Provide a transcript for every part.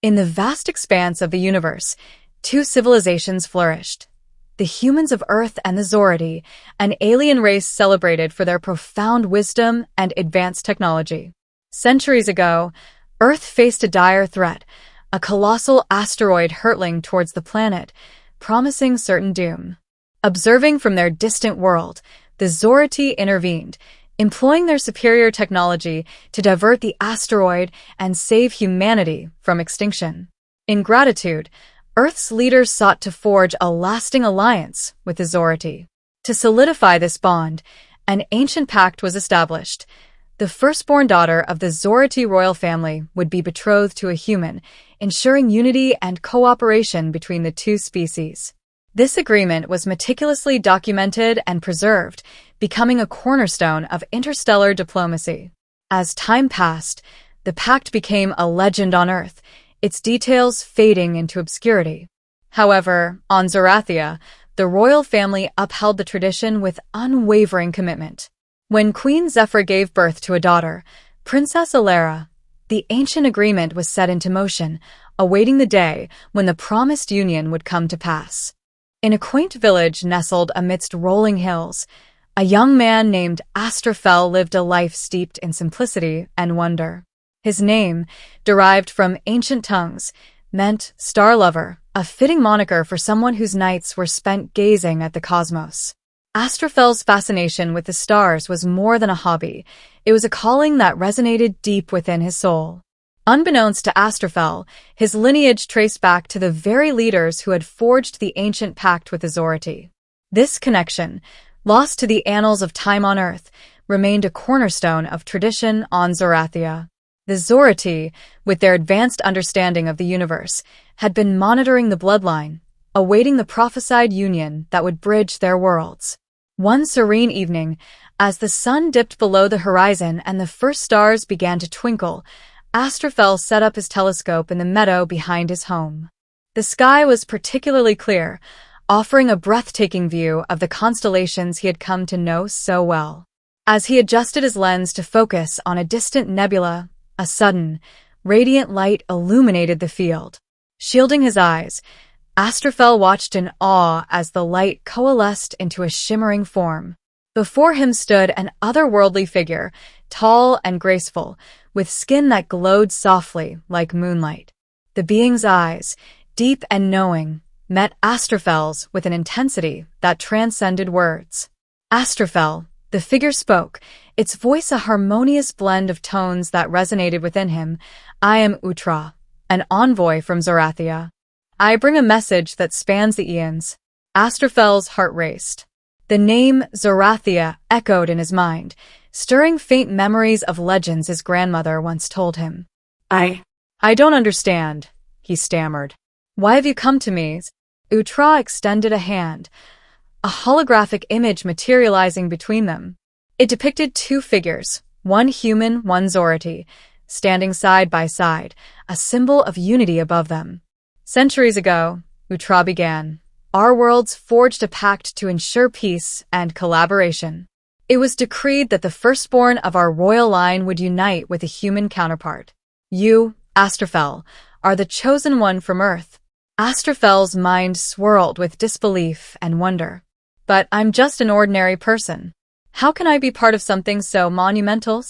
In the vast expanse of the universe, two civilizations flourished. The humans of Earth and the Zorati, an alien race celebrated for their profound wisdom and advanced technology. Centuries ago, Earth faced a dire threat, a colossal asteroid hurtling towards the planet, promising certain doom. Observing from their distant world, the Zorati intervened, employing their superior technology to divert the asteroid and save humanity from extinction. In gratitude, Earth's leaders sought to forge a lasting alliance with the Zorati. To solidify this bond, an ancient pact was established. The firstborn daughter of the Zorati royal family would be betrothed to a human, ensuring unity and cooperation between the two species. This agreement was meticulously documented and preserved, becoming a cornerstone of interstellar diplomacy. As time passed, the pact became a legend on Earth, its details fading into obscurity. However, on Zorathia, the royal family upheld the tradition with unwavering commitment. When Queen Zephyr gave birth to a daughter, Princess Alara, the ancient agreement was set into motion, awaiting the day when the promised union would come to pass. In a quaint village nestled amidst rolling hills, a young man named Astrophel lived a life steeped in simplicity and wonder. His name, derived from ancient tongues, meant star lover, a fitting moniker for someone whose nights were spent gazing at the cosmos. Astrophel's fascination with the stars was more than a hobby. It was a calling that resonated deep within his soul. Unbeknownst to Astrophel, his lineage traced back to the very leaders who had forged the ancient pact with the Zorati. This connection, lost to the annals of time on Earth, remained a cornerstone of tradition on Zorathia. The Zorati, with their advanced understanding of the universe, had been monitoring the bloodline, awaiting the prophesied union that would bridge their worlds. One serene evening, as the sun dipped below the horizon and the first stars began to twinkle, Astrophel set up his telescope in the meadow behind his home. The sky was particularly clear, offering a breathtaking view of the constellations he had come to know so well. As he adjusted his lens to focus on a distant nebula, a sudden, radiant light illuminated the field. Shielding his eyes, Astrophel watched in awe as the light coalesced into a shimmering form. Before him stood an otherworldly figure, tall and graceful, with skin that glowed softly like moonlight. The being's eyes, deep and knowing, met Astrophel's with an intensity that transcended words. Astrophel, the figure spoke, its voice a harmonious blend of tones that resonated within him. I am Utra, an envoy from Zorathia. I bring a message that spans the eons. Astrophel's heart raced. The name Zorathia echoed in his mind, stirring faint memories of legends his grandmother once told him. I don't understand, he stammered. Why have you come to me? Utra extended a hand, a holographic image materializing between them. It depicted two figures, one human, one Zorati, standing side by side, a symbol of unity above them. Centuries ago, Utra began, our worlds forged a pact to ensure peace and collaboration. It was decreed that the firstborn of our royal line would unite with a human counterpart. You, Astrophel, are the chosen one from Earth. Astrophel's mind swirled with disbelief and wonder. But I'm just an ordinary person. How can I be part of something so monumental?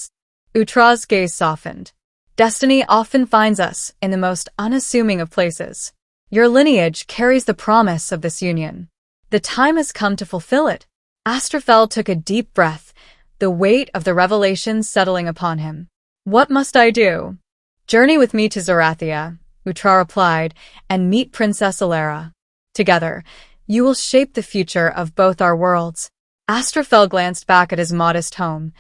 Utra's gaze softened. Destiny often finds us in the most unassuming of places. Your lineage carries the promise of this union. The time has come to fulfill it. Astrophel took a deep breath, the weight of the revelation settling upon him. What must I do? Journey with me to Zorathia, Utra replied, and meet Princess Alara. Together, you will shape the future of both our worlds. Astrophel glanced back at his modest home,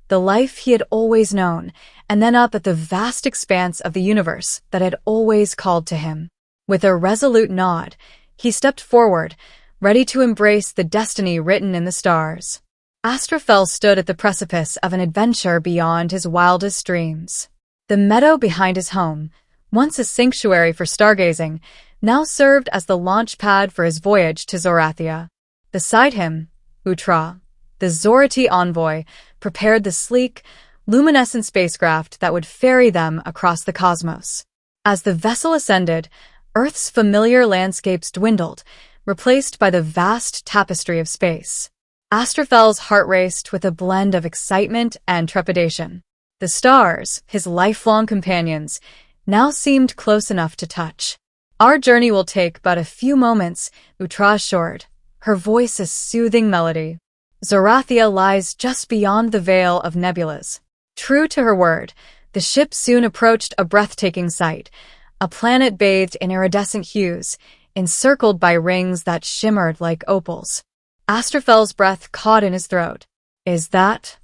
the life he had always known, and then up at the vast expanse of the universe that had always called to him. With a resolute nod, he stepped forward, ready to embrace the destiny written in the stars. Astrophel stood at the precipice of an adventure beyond his wildest dreams. The meadow behind his home, once a sanctuary for stargazing, now served as the launch pad for his voyage to Zorathia. Beside him, Utra, the Zorati envoy, prepared the sleek, luminescent spacecraft that would ferry them across the cosmos. As the vessel ascended, Earth's familiar landscapes dwindled, replaced by the vast tapestry of space. Astrofel's heart raced with a blend of excitement and trepidation. The stars, his lifelong companions, now seemed close enough to touch. "Our journey will take but a few moments," Utra assured, her voice a soothing melody. "Zorathia lies just beyond the veil of nebulas." True to her word, the ship soon approached a breathtaking sight, a planet bathed in iridescent hues, encircled by rings that shimmered like opals. Astrofel's breath caught in his throat. "Is that?"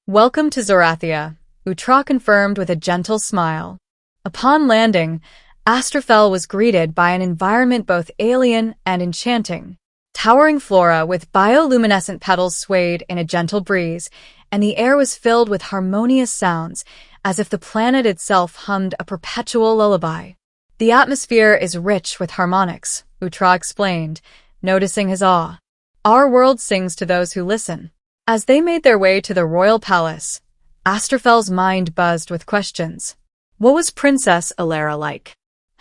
"Welcome to Zorathia," Utra confirmed with a gentle smile. Upon landing, Astrofel was greeted by an environment both alien and enchanting. Towering flora with bioluminescent petals swayed in a gentle breeze, and the air was filled with harmonious sounds, as if the planet itself hummed a perpetual lullaby. "The atmosphere is rich with harmonics," Utra explained, noticing his awe. "Our world sings to those who listen." As they made their way to the royal palace, Astrofel's mind buzzed with questions. What was Princess Alara like?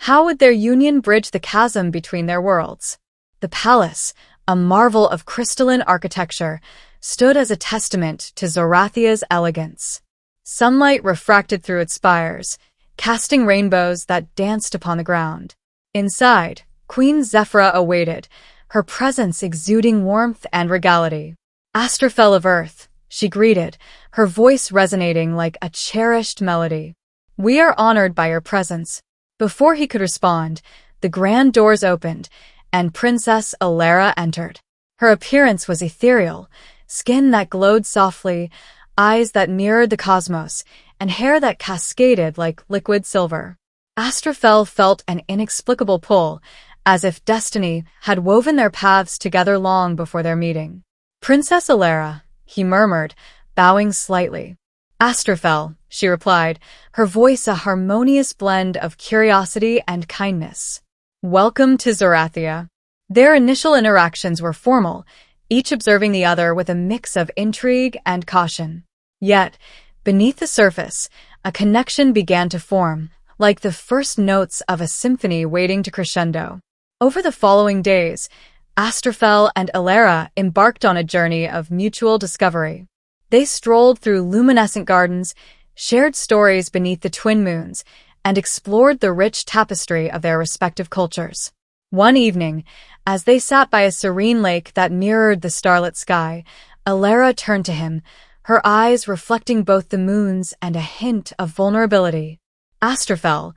How would their union bridge the chasm between their worlds? The palace, a marvel of crystalline architecture, stood as a testament to Zorathia's elegance. Sunlight refracted through its spires, casting rainbows that danced upon the ground. Inside, Queen Zephyra awaited, her presence exuding warmth and regality. "Astrofel of Earth," she greeted, her voice resonating like a cherished melody. "We are honored by your presence." Before he could respond, the grand doors opened, and Princess Alara entered. Her appearance was ethereal, skin that glowed softly, eyes that mirrored the cosmos, and hair that cascaded like liquid silver. Astrofel felt an inexplicable pull, as if destiny had woven their paths together long before their meeting. "Princess Alara," he murmured, bowing slightly. "Astrofel," she replied, her voice a harmonious blend of curiosity and kindness. "Welcome to Zorathia." Their initial interactions were formal, each observing the other with a mix of intrigue and caution. Yet, beneath the surface, a connection began to form, like the first notes of a symphony waiting to crescendo. Over the following days, Astrofel and Alara embarked on a journey of mutual discovery. They strolled through luminescent gardens, shared stories beneath the twin moons, and explored the rich tapestry of their respective cultures. One evening, as they sat by a serene lake that mirrored the starlit sky, Alara turned to him, her eyes reflecting both the moons and a hint of vulnerability. "Astrofel,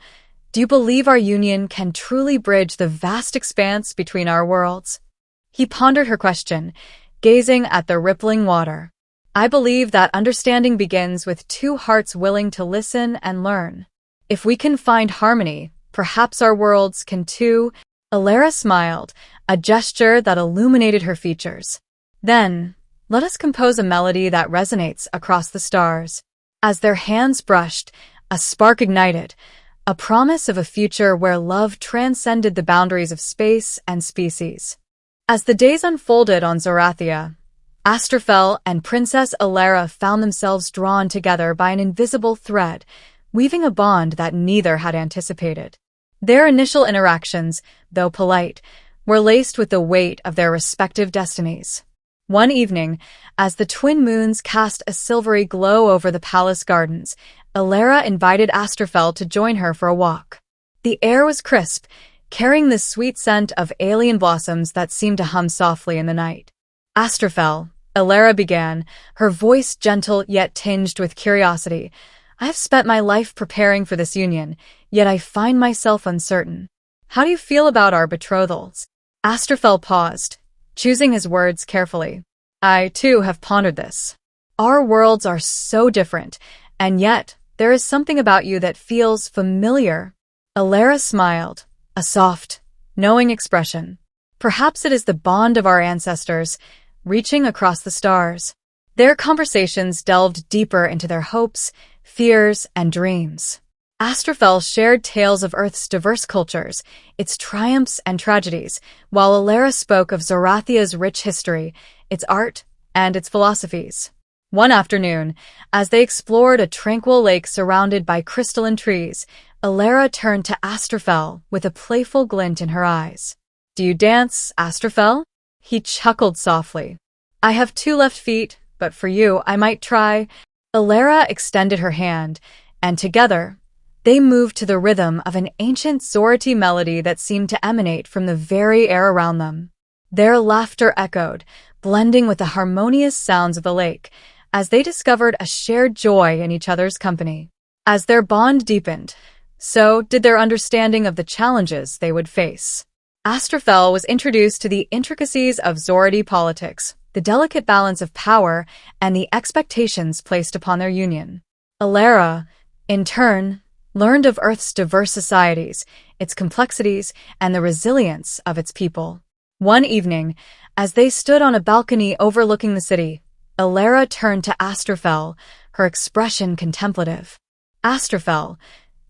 do you believe our union can truly bridge the vast expanse between our worlds?" He pondered her question, gazing at the rippling water. "I believe that understanding begins with two hearts willing to listen and learn. If we can find harmony, perhaps our worlds can too." Alara smiled, a gesture that illuminated her features. "Then, let us compose a melody that resonates across the stars." As their hands brushed, a spark ignited, a promise of a future where love transcended the boundaries of space and species. As the days unfolded on Zorathia, Astrofel and Princess Alara found themselves drawn together by an invisible thread, weaving a bond that neither had anticipated. Their initial interactions, though polite, were laced with the weight of their respective destinies. One evening, as the twin moons cast a silvery glow over the palace gardens, Alara invited Astrofel to join her for a walk. The air was crisp, carrying the sweet scent of alien blossoms that seemed to hum softly in the night. "Astrofel," Alara began, her voice gentle yet tinged with curiosity, "I have spent my life preparing for this union, yet I find myself uncertain. How do you feel about our betrothals?" Astrofel paused, choosing his words carefully. "I, too, have pondered this. Our worlds are so different, and yet there is something about you that feels familiar." Alara smiled, a soft, knowing expression. "Perhaps it is the bond of our ancestors, reaching across the stars." Their conversations delved deeper into their hopes, fears, and dreams. Astrofel shared tales of Earth's diverse cultures, its triumphs and tragedies, while Alara spoke of Zorathia's rich history, its art, and its philosophies. One afternoon, as they explored a tranquil lake surrounded by crystalline trees, Alara turned to Astrophel with a playful glint in her eyes. "Do you dance, Astrophel?" He chuckled softly. "I have 2 left feet, but for you, I might try." Alara extended her hand, and together, they moved to the rhythm of an ancient Zorati melody that seemed to emanate from the very air around them. Their laughter echoed, blending with the harmonious sounds of the lake, as they discovered a shared joy in each other's company. As their bond deepened, so did their understanding of the challenges they would face. Astrophel was introduced to the intricacies of Zorati politics, the delicate balance of power, and the expectations placed upon their union. Alara, in turn, learned of Earth's diverse societies, its complexities, and the resilience of its people. One evening, as they stood on a balcony overlooking the city, Alara turned to Astrophel, her expression contemplative. "Astrophel,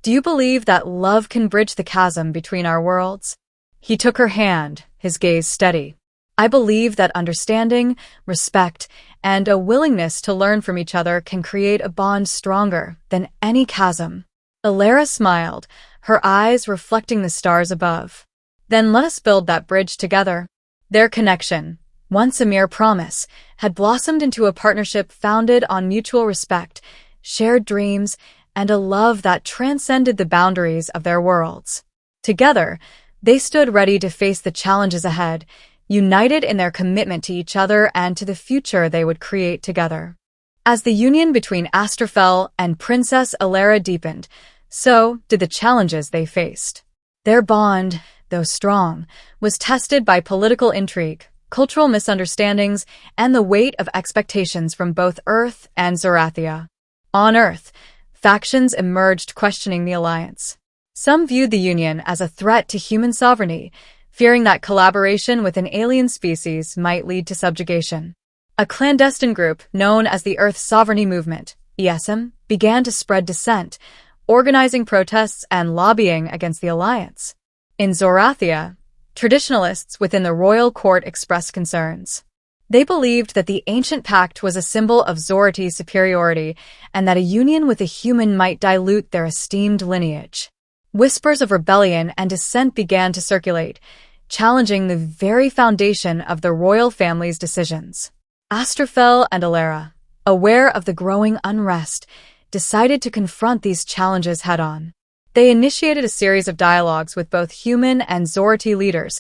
do you believe that love can bridge the chasm between our worlds?" He took her hand, his gaze steady. "I believe that understanding, respect, and a willingness to learn from each other can create a bond stronger than any chasm." Alara smiled, her eyes reflecting the stars above. "Then let us build that bridge together." Their connection, once a mere promise, had blossomed into a partnership founded on mutual respect, shared dreams, and a love that transcended the boundaries of their worlds. Together, they stood ready to face the challenges ahead, united in their commitment to each other and to the future they would create together. As the union between Astrophel and Princess Alara deepened, so did the challenges they faced. Their bond, though strong, was tested by political intrigue, cultural misunderstandings, and the weight of expectations from both Earth and Zorathia. On Earth, factions emerged questioning the alliance. Some viewed the Union as a threat to human sovereignty, fearing that collaboration with an alien species might lead to subjugation. A clandestine group known as the Earth Sovereignty Movement, ESM, began to spread dissent, organizing protests and lobbying against the alliance. In Zorathia, traditionalists within the royal court expressed concerns. They believed that the ancient pact was a symbol of Zorati's superiority and that a union with a human might dilute their esteemed lineage. Whispers of rebellion and dissent began to circulate, challenging the very foundation of the royal family's decisions. Astrophel and Alara, aware of the growing unrest, decided to confront these challenges head-on. They initiated a series of dialogues with both human and Zorati leaders,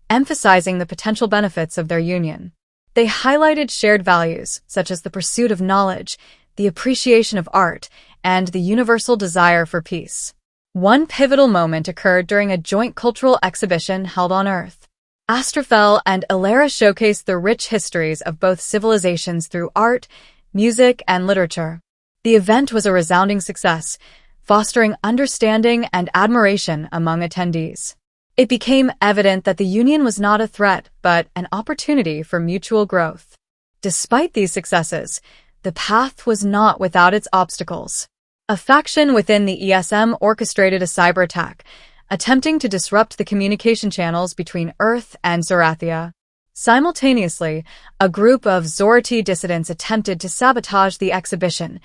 emphasizing the potential benefits of their union. They highlighted shared values, such as the pursuit of knowledge, the appreciation of art, and the universal desire for peace. One pivotal moment occurred during a joint cultural exhibition held on Earth. Astrophel and Alara showcased the rich histories of both civilizations through art, music, and literature. The event was a resounding success, fostering understanding and admiration among attendees. It became evident that the union was not a threat, but an opportunity for mutual growth. Despite these successes, the path was not without its obstacles. A faction within the ESM orchestrated a cyber attack, attempting to disrupt the communication channels between Earth and Zorathia. Simultaneously, a group of Zorati dissidents attempted to sabotage the exhibition,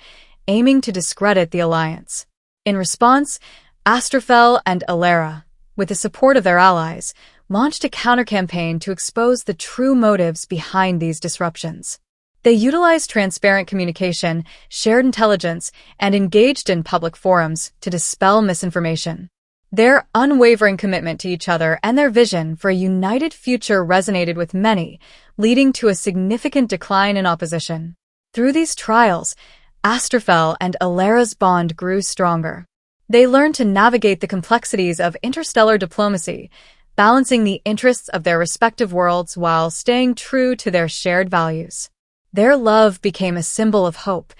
aiming to discredit the alliance. In response, Astrophel and Alara, with the support of their allies, launched a counter-campaign to expose the true motives behind these disruptions. They utilized transparent communication, shared intelligence, and engaged in public forums to dispel misinformation. Their unwavering commitment to each other and their vision for a united future resonated with many, leading to a significant decline in opposition. Through these trials, Astrophel and Alara's bond grew stronger. They learned to navigate the complexities of interstellar diplomacy, balancing the interests of their respective worlds while staying true to their shared values. Their love became a symbol of hope,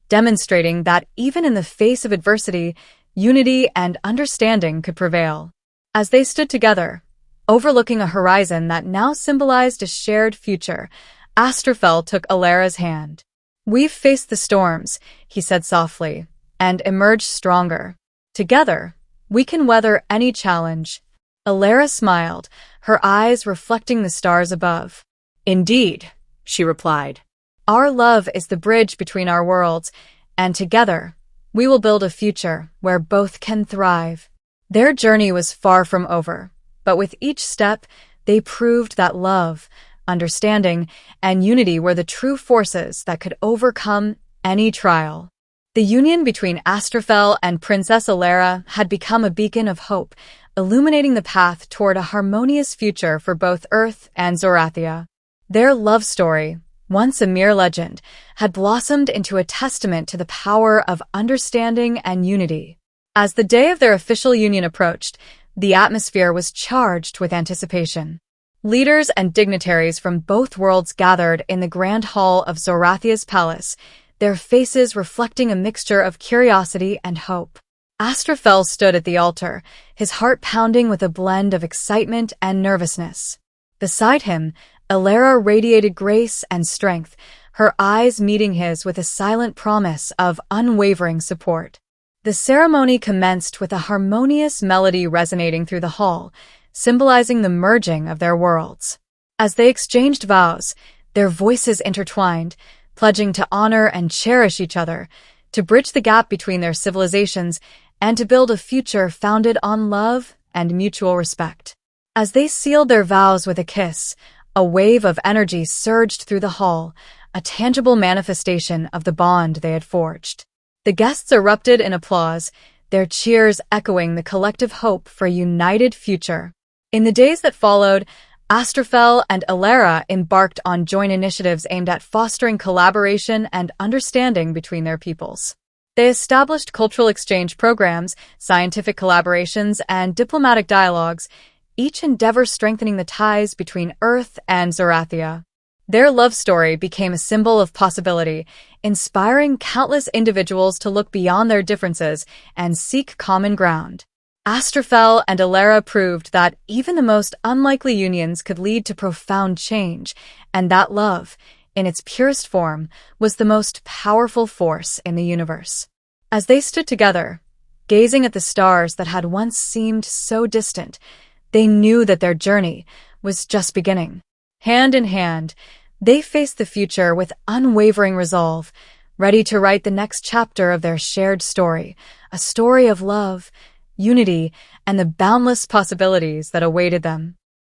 demonstrating that even in the face of adversity, unity and understanding could prevail. As they stood together, overlooking a horizon that now symbolized a shared future, Astrophel took Alara's hand. "We've faced the storms," he said softly, "and emerged stronger. Together, we can weather any challenge." Alara smiled, her eyes reflecting the stars above. "Indeed," she replied. Our love is the bridge between our worlds, and together, we will build a future where both can thrive. Their journey was far from over, but with each step, they proved that love, understanding, and unity were the true forces that could overcome any trial. The union between Astrophel and Princess Alara had become a beacon of hope, illuminating the path toward a harmonious future for both Earth and Zorathia. Their love story, once a mere legend, had blossomed into a testament to the power of understanding and unity. As the day of their official union approached, the atmosphere was charged with anticipation. Leaders and dignitaries from both worlds gathered in the grand hall of Zorathia's palace, their faces reflecting a mixture of curiosity and hope. Astrophel stood at the altar, his heart pounding with a blend of excitement and nervousness. Beside him, Alara radiated grace and strength, her eyes meeting his with a silent promise of unwavering support. The ceremony commenced with a harmonious melody resonating through the hall, symbolizing the merging of their worlds. As they exchanged vows, their voices intertwined, pledging to honor and cherish each other, to bridge the gap between their civilizations, and to build a future founded on love and mutual respect. As they sealed their vows with a kiss, a wave of energy surged through the hall, a tangible manifestation of the bond they had forged. The guests erupted in applause, their cheers echoing the collective hope for a united future. In the days that followed, Astrophel and Alara embarked on joint initiatives aimed at fostering collaboration and understanding between their peoples. They established cultural exchange programs, scientific collaborations, and diplomatic dialogues, each endeavor strengthening the ties between Earth and Zorathia. Their love story became a symbol of possibility, inspiring countless individuals to look beyond their differences and seek common ground. Astrophel and Alara proved that even the most unlikely unions could lead to profound change, and that love, in its purest form, was the most powerful force in the universe. As they stood together, gazing at the stars that had once seemed so distant, they knew that their journey was just beginning. Hand in hand, they faced the future with unwavering resolve, ready to write the next chapter of their shared story, a story of love, unity, and the boundless possibilities that awaited them.